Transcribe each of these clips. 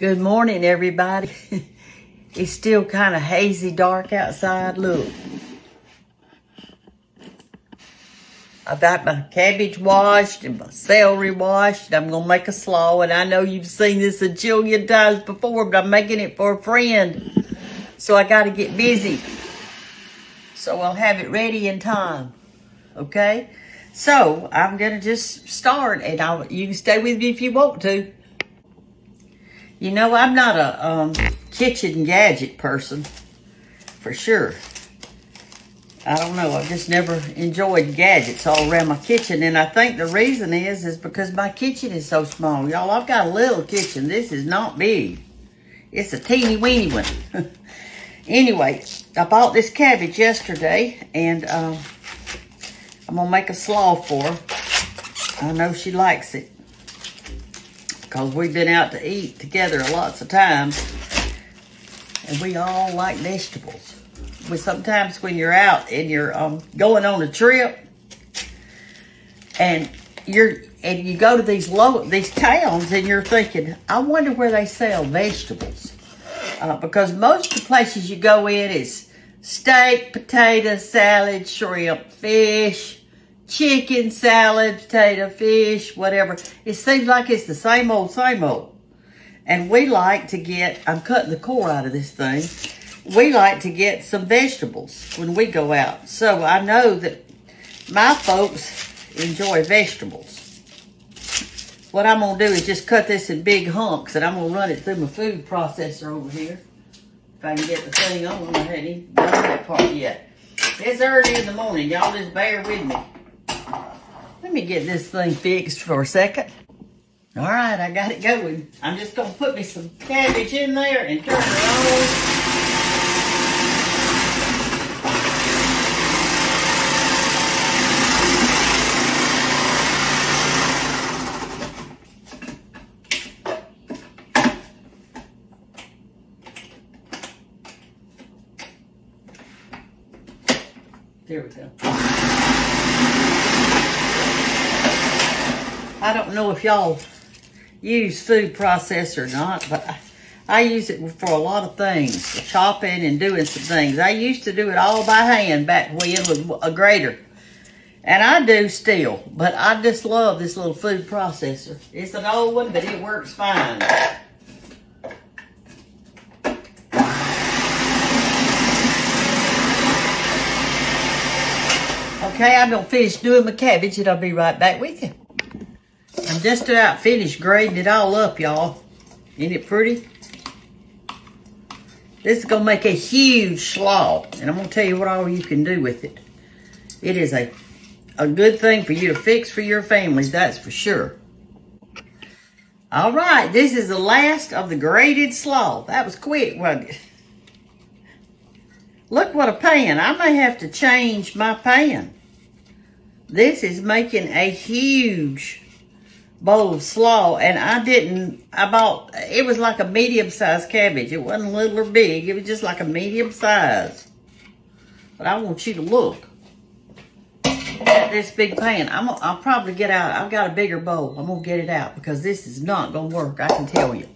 Good morning, everybody. It's still kind of hazy, dark outside. Look. I got my cabbage washed and my celery washed. I'm going to make a slaw. And I know you've seen this a jillion times before, but I'm making it for a friend. So I got to get busy. So I'll have it ready in time. Okay? So I'm going to just start. And you can stay with me if you want to. You know, I'm not a kitchen gadget person, for sure. I don't know, I've just never enjoyed gadgets all around my kitchen, and I think the reason is because my kitchen is so small. Y'all, I've got a little kitchen. This is not big. It's a teeny weeny one. Anyway, I bought this cabbage yesterday, and I'm going to make a slaw for her. I know she likes it, because we've been out to eat together lots of times, and we all like vegetables. But sometimes when you're out and you're going on a trip, and you go to these towns, and you're thinking, I wonder where they sell vegetables, because most of the places you go in is steak, potato, salad, shrimp, fish, chicken, salad, potato, fish, whatever. It seems like it's the same old, same old. And we like to get, I'm cutting the core out of this thing. We like to get some vegetables when we go out. So I know that my folks enjoy vegetables. What I'm going to do is just cut this in big hunks, and I'm going to run it through my food processor over here. If I can get the thing on, I haven't even done that part yet. It's early in the morning. Y'all just bear with me. Let me get this thing fixed for a second. All right, I got it going. I'm just going to put me some cabbage in there and turn it on. There we go. I don't know if y'all use food processor or not, but I use it for a lot of things, for chopping and doing some things. I used to do it all by hand back when with a grater. And I do still, but I just love this little food processor. It's an old one, but it works fine. Okay, I'm going to finish doing my cabbage, and I'll be right back with you. I'm just about finished grading it all up, y'all. Isn't it pretty? This is going to make a huge slaw, and I'm going to tell you what all you can do with it. It is a good thing for you to fix for your families, that's for sure. All right, this is the last of the grated slaw. That was quick, wasn't it? Look what a pan. I may have to change my pan. This is making a huge bowl of slaw, and it was like a medium-sized cabbage. It wasn't little or big. It was just like a medium size. But I want you to look at this big pan. I'll probably get out. I've got a bigger bowl. I'm going to get it out because this is not going to work, I can tell you.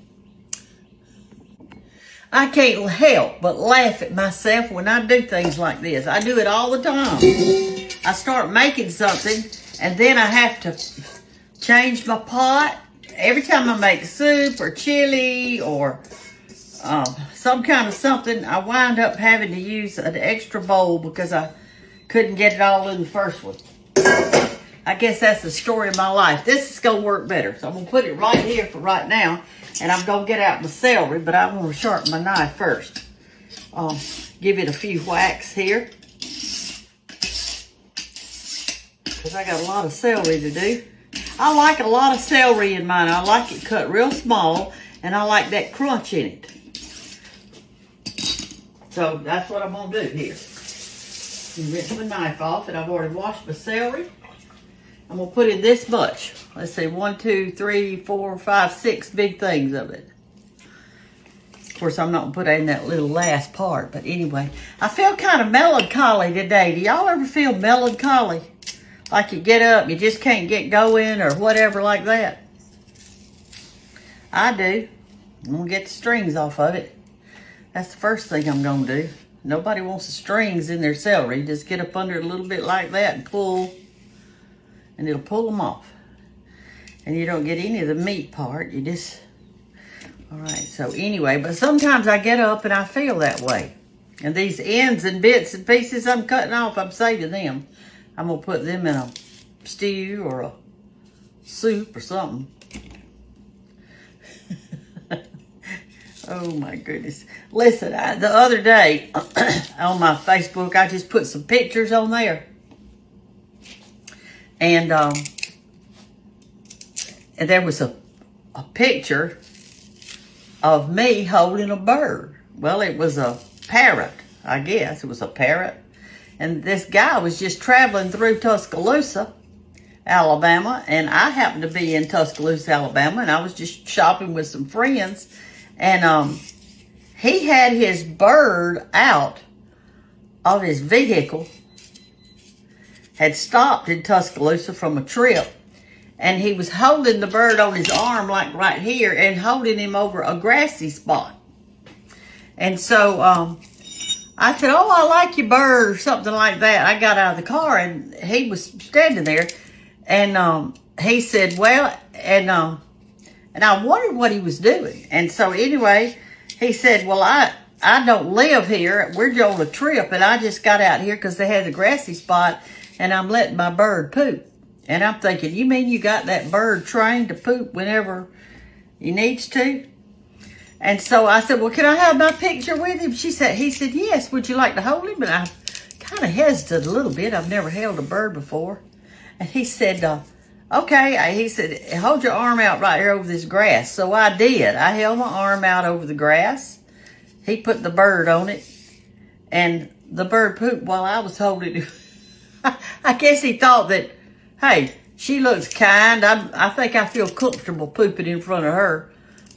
I can't help but laugh at myself when I do things like this. I do it all the time. I start making something, and then I have to change my pot. Every time I make soup or chili or some kind of something, I wind up having to use an extra bowl because I couldn't get it all in the first one. I guess that's the story of my life. This is going to work better. So I'm going to put it right here for right now. And I'm going to get out my celery, but I want to sharpen my knife first. Give it a few whacks here. Because I got a lot of celery to do. I like a lot of celery in mine. I like it cut real small, and I like that crunch in it. So that's what I'm going to do here. Rinse my knife off, and I've already washed my celery. I'm going to put in this much. Let's see, 1, 2, 3, 4, 5, 6 big things of it. Of course, I'm not going to put in that little last part, but anyway. I feel kind of melancholy today. Do y'all ever feel melancholy? Like you get up, you just can't get going or whatever like that? I do. I'm gonna get the strings off of it. That's the first thing I'm gonna do. Nobody wants the strings in their celery. Just get up under it a little bit like that and pull, and it'll pull them off. And you don't get any of the meat part. You just, all right, so anyway, but sometimes I get up and I feel that way. And these ends and bits and pieces I'm cutting off, I'm saving them. I'm gonna put them in a stew or a soup or something. Oh my goodness. Listen, the other day on my Facebook, I just put some pictures on there. And there was a picture of me holding a bird. Well, it was a parrot, I guess. It was a parrot. And this guy was just traveling through Tuscaloosa, Alabama. And I happened to be in Tuscaloosa, Alabama. And I was just shopping with some friends. And he had his bird out of his vehicle, had stopped in Tuscaloosa from a trip, and he was holding the bird on his arm, like right here, and holding him over a grassy spot. And so I said, "Oh, I like your bird," or something like that. I got out of the car, and he was standing there, and he said, "Well," and I wondered what he was doing. And so anyway, he said, "Well, I don't live here. We're on a trip, and I just got out here because they had a grassy spot, and I'm letting my bird poop." And I'm thinking, you mean you got that bird trained to poop whenever he needs to? And so I said, "Well, can I have my picture with him?" He said, "Yes. Would you like to hold him?" And I kind of hesitated a little bit. I've never held a bird before. And he said, "Okay." He said, "Hold your arm out right here over this grass." So I did. I held my arm out over the grass. He put the bird on it, and the bird pooped while I was holding it. I guess he thought that, hey, she looks kind. I think I feel comfortable pooping in front of her.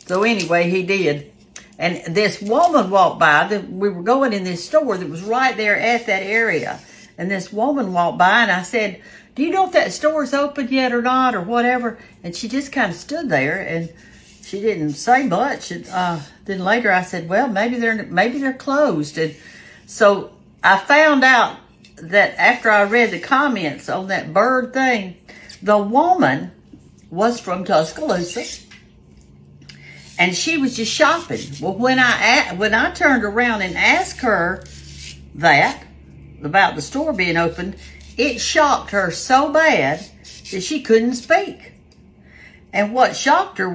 So anyway, he did. And this woman walked by. We were going in this store that was right there at that area. And this woman walked by, and I said, "Do you know if that store's open yet or not, or whatever?" And she just kind of stood there, and she didn't say much. And then later I said, "Well, maybe they're closed." And so I found out that after I read the comments on that bird thing, the woman was from Tuscaloosa, and she was just shopping. Well, when I turned around and asked her that about the store being open, it shocked her so bad that she couldn't speak. And what shocked her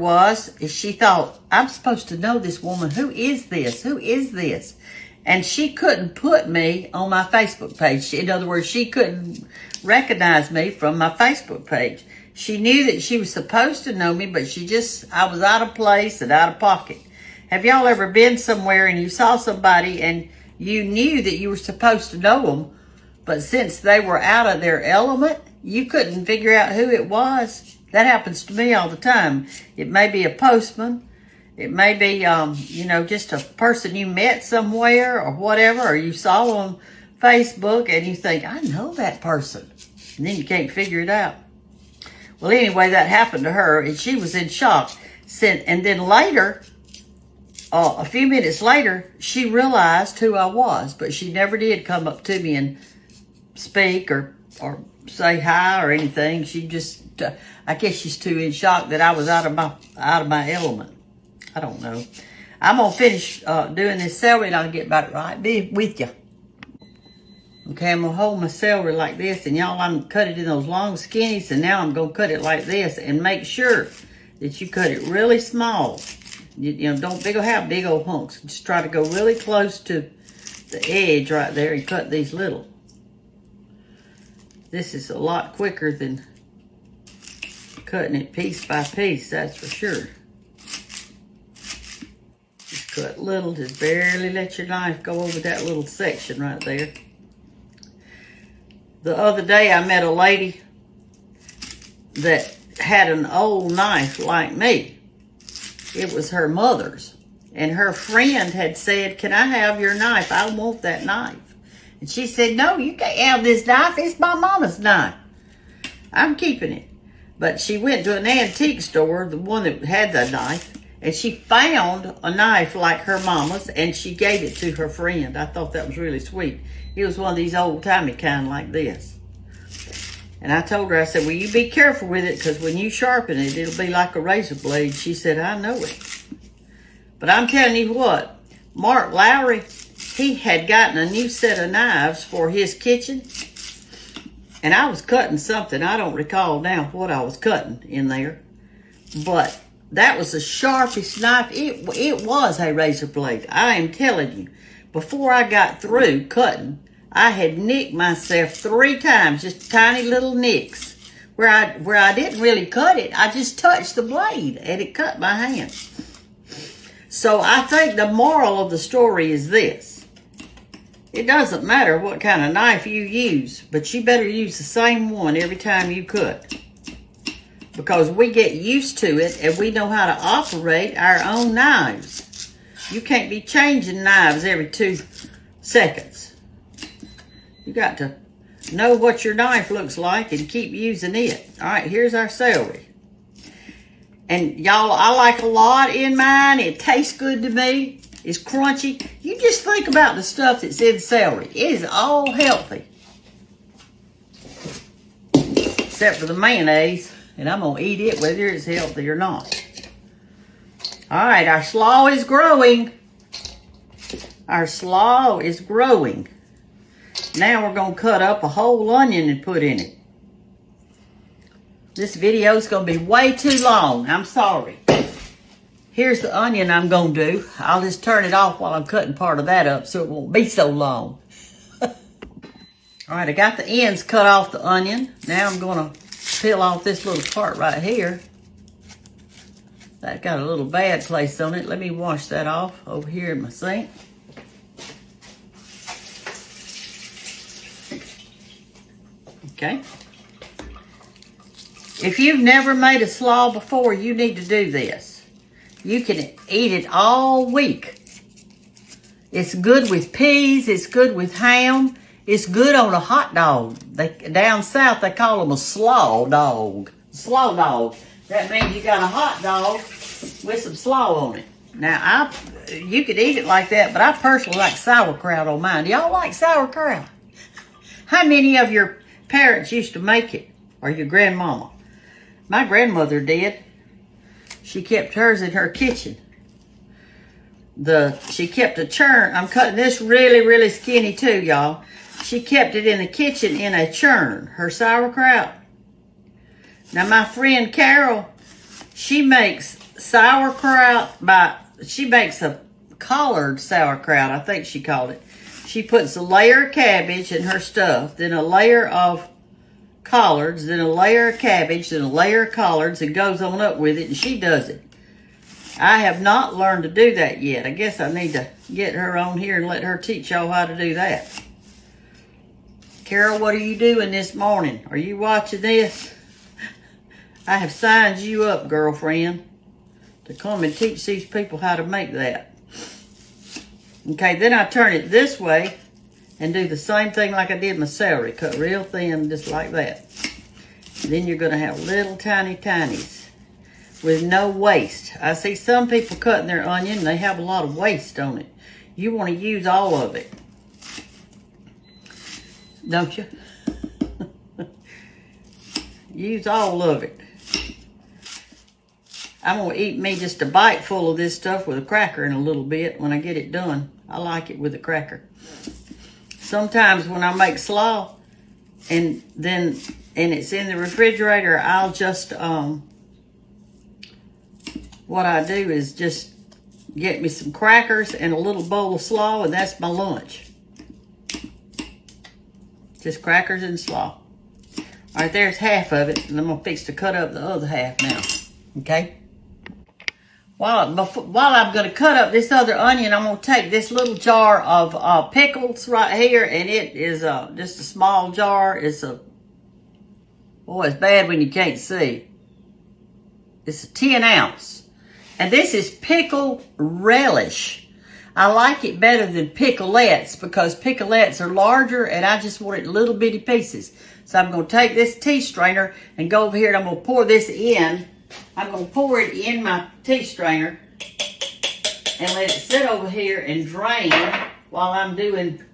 is she thought, "I'm supposed to know this woman. Who is this? Who is this?" And she couldn't put me on my Facebook page. In other words, she couldn't recognize me from my Facebook page. She knew that she was supposed to know me, but I was out of place and out of pocket. Have y'all ever been somewhere and you saw somebody and you knew that you were supposed to know them, but since they were out of their element, you couldn't figure out who it was? That happens to me all the time. It may be a postman. It may be, just a person you met somewhere or whatever, or you saw on Facebook and you think, "I know that person." And then you can't figure it out. Well, anyway, that happened to her, and she was in shock. And then later, a few minutes later, she realized who I was, but she never did come up to me and speak or say hi or anything. She just, I guess she's too in shock that I was out of my element. I don't know. I'm going to finish doing this celery, and I'll get back right with you. Okay, I'm going to hold my celery like this, and y'all, I'm cut it in those long skinnies, and now I'm going to cut it like this, and make sure that you cut it really small. Don't have big old hunks. Just try to go really close to the edge right there and cut these little. This is a lot quicker than cutting it piece by piece, that's for sure. Just cut little, just barely let your knife go over that little section right there. The other day I met a lady that had an old knife like me. It was her mother's. And her friend had said, "Can I have your knife? I want that knife." And she said, "No, you can't have this knife. It's my mama's knife. I'm keeping it." But she went to an antique store, the one that had the knife, And she found a knife like her mama's, and she gave it to her friend. I thought that was really sweet. It was one of these old-timey kind like this. And I told her, I said, well, you be careful with it, because when you sharpen it, it'll be like a razor blade. She said, I know it. But I'm telling you what, Mark Lowry, he had gotten a new set of knives for his kitchen. And I was cutting something. I don't recall now what I was cutting in there. But that was the sharpest knife. It was a razor blade. I am telling you. Before I got through cutting, I had nicked myself 3 times. Just tiny little nicks. Where I didn't really cut it. I just touched the blade and it cut my hand. So I think the moral of the story is this. It doesn't matter what kind of knife you use, but you better use the same one every time you cut. Because we get used to it and we know how to operate our own knives. You can't be changing knives every 2 seconds. You got to know what your knife looks like and keep using it. All right, here's our celery. And y'all, I like a lot in mine. It tastes good to me. It's crunchy. You just think about the stuff that's in celery. It is all healthy. Except for the mayonnaise. And I'm going to eat it whether it's healthy or not. All right, our slaw is growing. Our slaw is growing. Now we're going to cut up a whole onion and put in it. This video is going to be way too long. I'm sorry. Here's the onion I'm going to do. I'll just turn it off while I'm cutting part of that up so it won't be so long. All right, I got the ends cut off the onion. Now I'm going to peel off this little part right here. That got a little bad place on it. Let me wash that off over here in my sink. Okay. If you've never made a slaw before, you need to do this. You can eat it all week. It's good with peas. It's good with ham. It's good on a hot dog. Down south, they call them a slaw dog. Slaw dog. That means you got a hot dog with some slaw on it. Now, you could eat it like that, but I personally like sauerkraut on mine. Do y'all like sauerkraut? How many of your parents used to make it? Or your grandmama? My grandmother did. She kept hers in her kitchen. She kept a churn. I'm cutting this really, really skinny too, y'all. She kept it in the kitchen in a churn, her sauerkraut. Now, my friend Carol, she makes sauerkraut she makes a collard sauerkraut, I think she called it. She puts a layer of cabbage in her stuff, then a layer of collards, then a layer of cabbage, then a layer of collards, and goes on up with it, and she does it. I have not learned to do that yet. I guess I need to get her on here and let her teach y'all how to do that. Carol, what are you doing this morning? Are you watching this? I have signed you up, girlfriend, to come and teach these people how to make that. Okay, then I turn it this way and do the same thing like I did my celery. Cut real thin, just like that. Then you're going to have little tiny tinies with no waste. I see some people cutting their onion and they have a lot of waste on it. You want to use all of it. Don't you? Use all of it. I'm going to eat me just a bite full of this stuff with a cracker in a little bit when I get it done. I like it with a cracker. Sometimes when I make slaw and it's in the refrigerator, I'll just, what I do is just get me some crackers and a little bowl of slaw, and that's my lunch. Just crackers and slaw. All right, there's half of it, and I'm going to fix to cut up the other half now, okay? While I'm going to cut up this other onion, I'm going to take this little jar of pickles right here, and it is just a small jar. It's it's bad when you can't see. It's a 10 ounce. And this is pickle relish. I like it better than picolettes because picolettes are larger and I just want it in little bitty pieces. So I'm going to take this tea strainer and go over here and I'm going to pour this in. I'm going to pour it in my tea strainer and let it sit over here and drain while I'm doing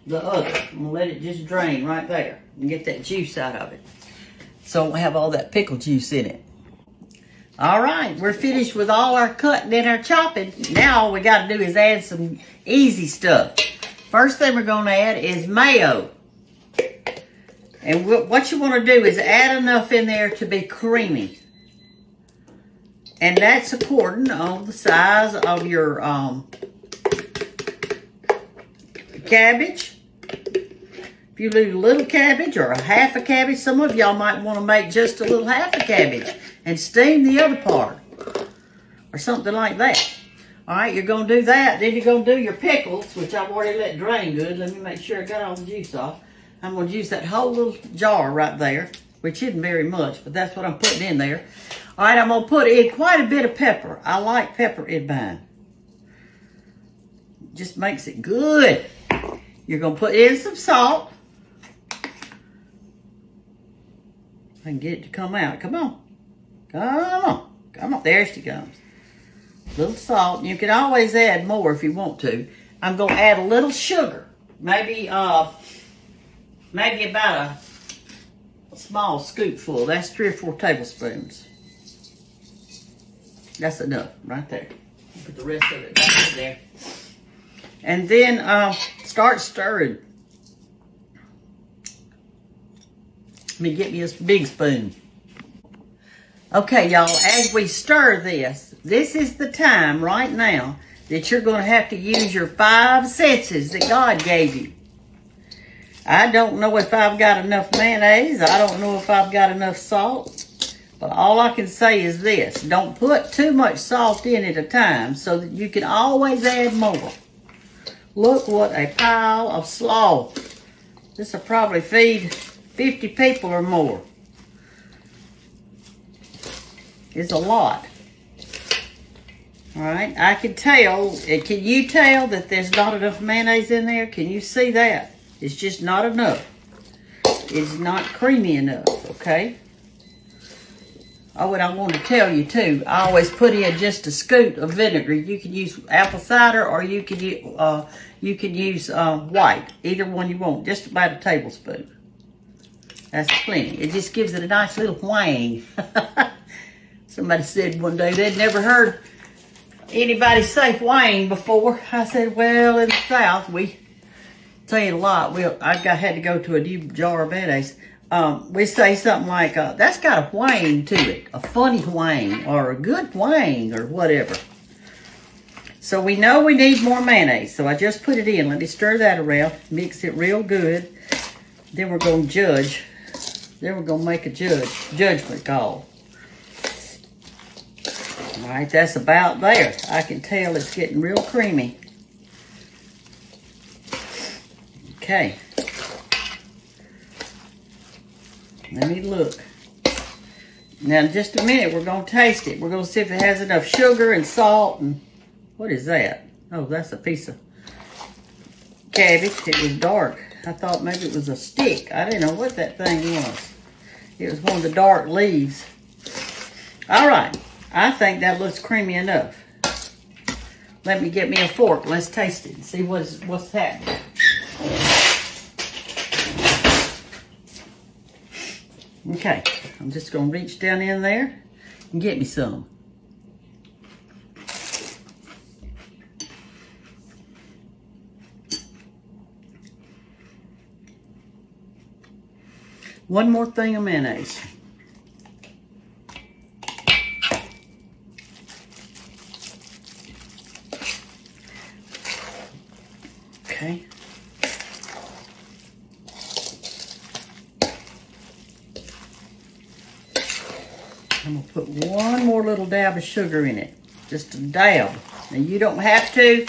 the other. I'm gonna let it just drain right there and get that juice out of it. So we'll have all that pickle juice in it. All right, we're finished with all our cutting and our chopping. Now all we gotta do is add some easy stuff. First thing we're gonna add is mayo. And what you wanna do is add enough in there to be creamy. And that's according to the size of your cabbage. If you do a little cabbage or a half a cabbage, some of y'all might want to make just a little half a cabbage and steam the other part or something like that. All right, you're going to do that. Then you're going to do your pickles, which I've already let drain good. Let me make sure I got all the juice off. I'm going to use that whole little jar right there, which isn't very much, but that's what I'm putting in there. All right, I'm going to put in quite a bit of pepper. I like pepper in mine. Just makes it good. You're going to put in some salt. I can get it to come out. Come on. Come on. Come on. There she comes. A little salt. You can always add more if you want to. I'm going to add a little sugar. Maybe about a small scoopful. That's 3 or 4 tablespoons. That's enough right there. Put the rest of it back in there. And then start stirring. Let me get me a big spoon. Okay, y'all, as we stir this is the time right now that you're going to have to use your 5 senses that God gave you. I don't know if I've got enough mayonnaise. I don't know if I've got enough salt. But all I can say is this. Don't put too much salt in at a time so that you can always add more. Look what a pile of slaw. This will probably feed 50 people or more. It's a lot. All right, I can tell. Can you tell that there's not enough mayonnaise in there? Can you see that? It's just not enough. It's not creamy enough, okay? Oh, and I want to tell you too, I always put in just a scoop of vinegar. You can use apple cider or you can use white. Either one you want, just about a tablespoon. That's plenty. It just gives it a nice little wang. Somebody said one day they'd never heard anybody say wang before. I said, well, in the South, we say it a lot. I had to go to a new jar of mayonnaise. We say something like, that's got a wang to it, a funny wang or a good wang or whatever. So we know we need more mayonnaise. So I just put it in. Let me stir that around, mix it real good. Then we're going to judge. Then we're going to make a judgment call. All right, that's about there. I can tell it's getting real creamy. Okay. Let me look. Now, in just a minute, we're going to taste it. We're going to see if it has enough sugar and salt. And what is that? Oh, that's a piece of cabbage. It was dark. I thought maybe it was a stick. I didn't know what that thing was. It was one of the dark leaves. All right. I think that looks creamy enough. Let me get me a fork. Let's taste it and see what's happening. Okay, I'm just going to reach down in there and get me some. One more thing of mayonnaise. Okay. I'm going to put one more little dab of sugar in it. Just a dab. Now, you don't have to.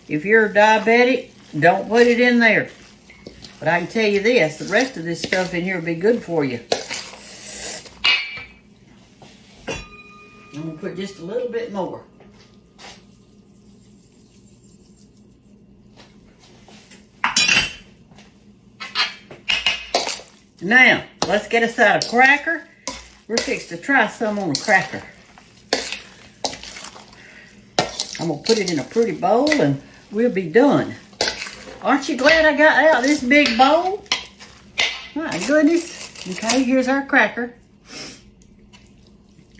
If you're diabetic, don't put it in there. But I can tell you this, the rest of this stuff in here will be good for you. I'm going to put just a little bit more. Now, let's get us out a cracker. We're fixing to try some on a cracker. I'm going to put it in a pretty bowl and we'll be done. Aren't you glad I got out this big bowl? My goodness. Okay, here's our cracker.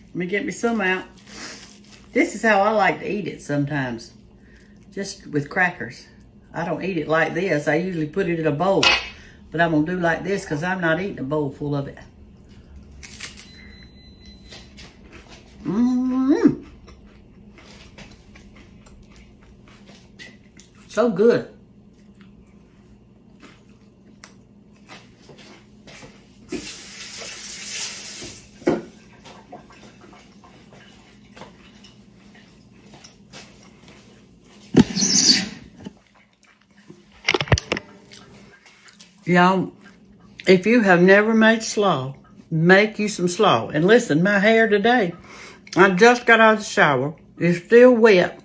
Let me get me some out. This is how I like to eat it sometimes. Just with crackers. I don't eat it like this. I usually put it in a bowl. But I'm going to do like this because I'm not eating a bowl full of it. Mmm. So good. Y'all, if you have never made slaw, make you some slaw. And listen, my hair today, I just got out of the shower. It's still wet.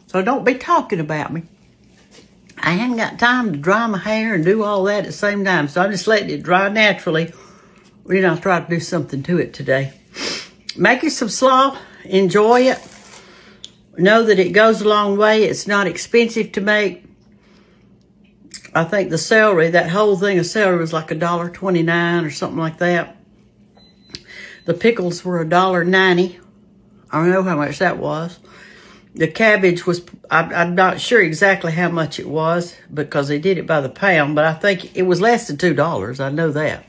So don't be talking about me. I haven't got time to dry my hair and do all that at the same time. So I'm just letting it dry naturally. I'll try to do something to it today. Make you some slaw. Enjoy it. Know that it goes a long way. It's not expensive to make. I think the celery, that whole thing of celery was like $1.29 or something like that. The pickles were $1.90. I don't know how much that was. The cabbage was, I'm not sure exactly how much it was because they did it by the pound, but I think it was less than $2. I know that.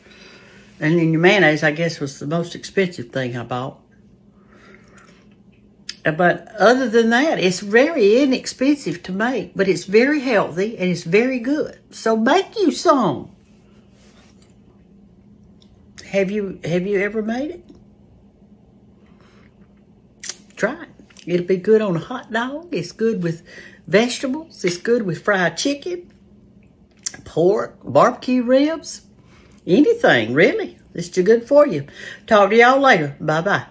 And then your mayonnaise, I guess, was the most expensive thing I bought. But other than that, it's very inexpensive to make, but it's very healthy and it's very good. So make you some. Have you ever made it? Try it. It'll be good on a hot dog. It's good with vegetables. It's good with fried chicken, pork, barbecue ribs, anything, really. It's too good for you. Talk to y'all later. Bye-bye.